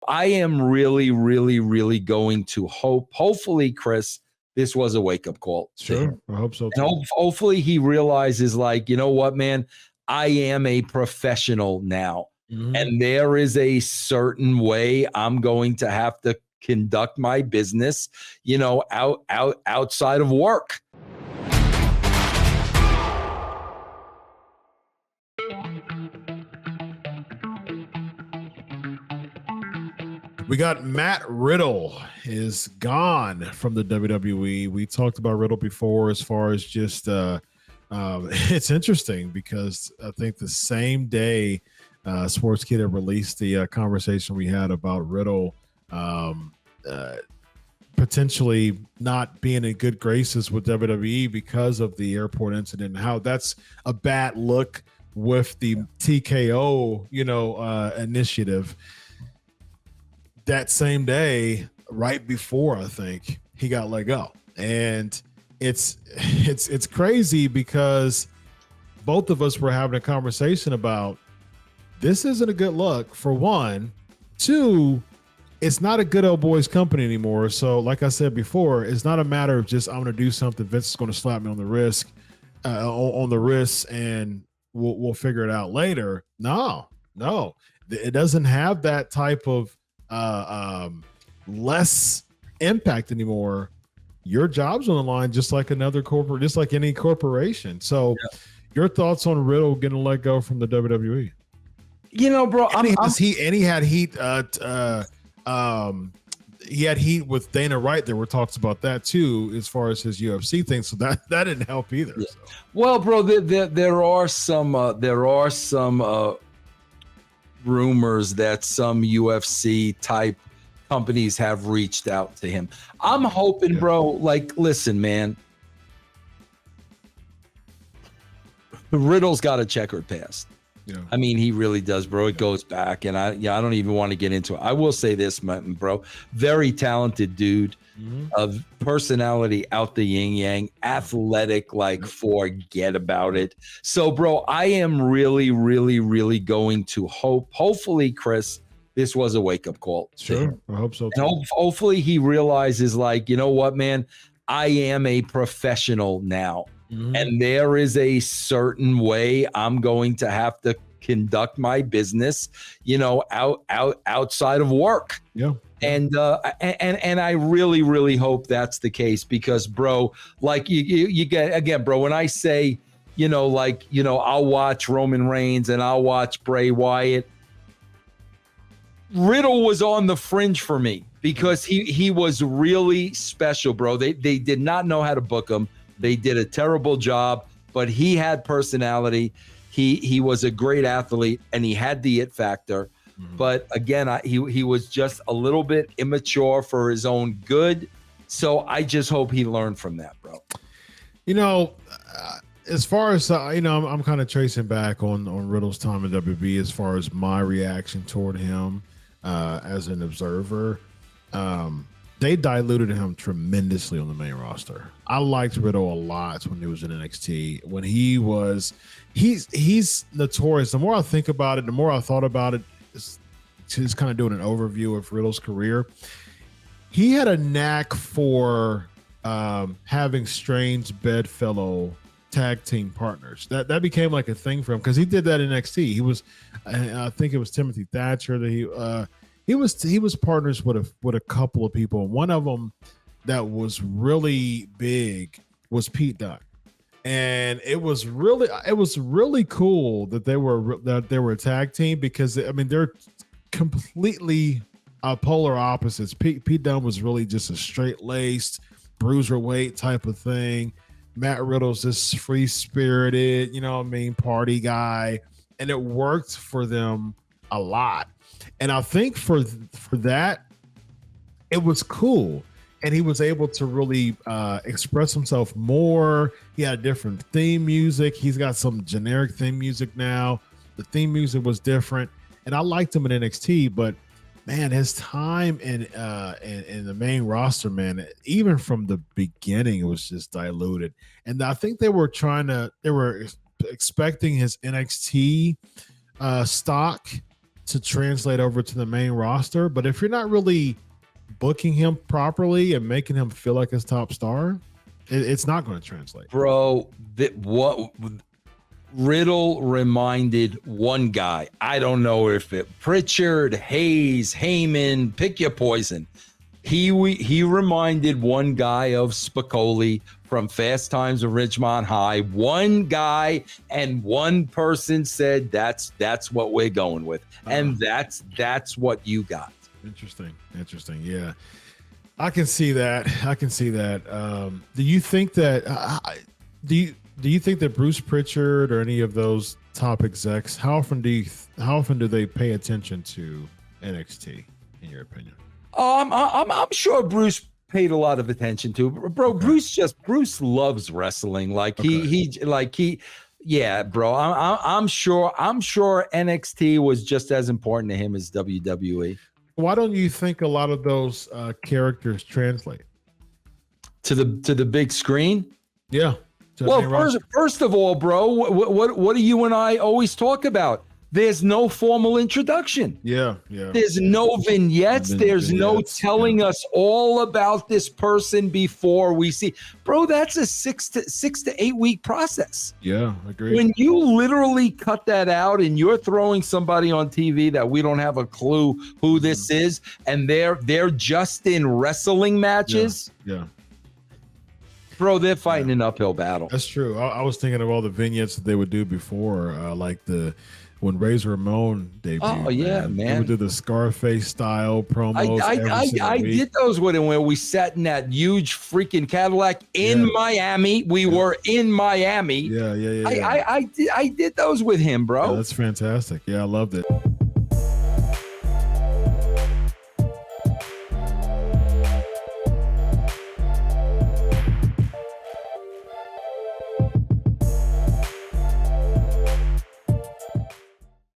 I am really, really, really going to hopefully, Chris, this was a wake-up call. Sure, I hope so too. And hopefully he realizes, like, you know what, man, I am a professional now. Mhm. And there is a certain way I'm going to have to conduct my business, outside of work. We got Matt Riddle is gone from the WWE. We talked about Riddle before as far as just it's interesting because I think the same day Sportskeeda released the conversation we had about Riddle potentially not being in good graces with WWE because of the airport incident and how that's a bad look with the TKO, initiative. That same day, right before I think he got let go, and it's crazy because both of us were having a conversation about this isn't a good look for one. Two, it's not a good old boys company anymore. So, like I said before, it's not a matter of just I'm going to do something. Vince is going to slap me on the wrist, and we'll figure it out later. No, it doesn't have that type of less impact anymore. Your job's on the line, just like another corporate, just like any corporation. So, Your thoughts on Riddle getting let go from the WWE? Bro, he had heat. He had heat with Dana Wright. There were talks about that too, as far as his UFC thing. So that didn't help either. Yeah. So. Well, bro, there are some rumors that some UFC type companies have reached out to him. I'm hoping, bro, like, listen, man, Riddle's got a checkered past. Yeah. I mean, he really does, bro. It goes back, and I don't even want to get into it. I will say this, bro, very talented dude, of personality out the yin yang, athletic, like forget about it. So, bro, I am really, really, really going to hopefully, Chris, this was a wake up call. Sure, I hope so too. And hopefully he realizes, like, you know what, man, I am a professional now. And there is a certain way I'm going to have to conduct my business, outside of work. Yeah. And I really, really hope that's the case because, bro, like you get, again, bro, when I say, I'll watch Roman Reigns and I'll watch Bray Wyatt, Riddle was on the fringe for me because he was really special, bro. They did not know how to book him. They did a terrible job, but he had personality. He was a great athlete, and he had the it factor. But again, he was just a little bit immature for his own good. So I just hope he learned from that, bro. As far as I'm kind of tracing back on Riddle's time in WB as far as my reaction toward him as an observer. They diluted him tremendously on the main roster. I liked Riddle a lot when he was in NXT. When he's notorious. The more I think about it, the more I thought about it, just kind of doing an overview of Riddle's career. He had a knack for having strange bedfellow tag team partners. That became like a thing for him because he did that in NXT. He was, I think it was Timothy Thatcher that he was partners with a couple of people. One of them that was really big was Pete Dunne, and it was really cool that they were a tag team because they're completely polar opposites. Pete Dunne was really just a straight laced bruiserweight type of thing. Matt Riddle's this free spirited, party guy, and it worked for them a lot. And I think for that, it was cool. And he was able to really express himself more. He had different theme music. He's got some generic theme music now. The theme music was different. And I liked him in NXT, but man, his time in the main roster, man, even from the beginning, it was just diluted. And I think they were expecting his NXT stock to translate over to the main roster. But if you're not really booking him properly and making him feel like his top star, it's not going to translate. Bro, what Riddle reminded one guy. I don't know if it Pritchard, Hayes, Heyman, pick your poison. He reminded one guy of Spicoli from Fast Times of Ridgemont High. One guy and one person said that's what we're going with, and that's what you got. Interesting. Yeah, I can see that. Do you think that? Do you think that Bruce Pritchard or any of those top execs, how often do they pay attention to NXT, in your opinion? I'm sure Bruce paid a lot of attention to, bro. Okay. Bruce loves wrestling. Yeah, bro. I'm sure NXT was just as important to him as WWE. Why don't you think a lot of those characters translate to the big screen? Yeah. Well, first of all, bro, what do you and I always talk about? There's no formal introduction. Yeah. There's no vignettes. There's no telling us all about this person before we see. Bro, that's a 6 to 8 week process. Yeah, agreed. When you literally cut that out and you're throwing somebody on TV that we don't have a clue who this is, and they're just in wrestling matches. Yeah. Bro, they're fighting an uphill battle. That's true. I was thinking of all the vignettes that they would do before, like when Razor Ramon debuted. Oh yeah, man. They would do the Scarface style promos. I did those with him where we sat in that huge freaking Cadillac in Miami. We were in Miami. Yeah. I did those with him, bro. Yeah, that's fantastic. Yeah, I loved it.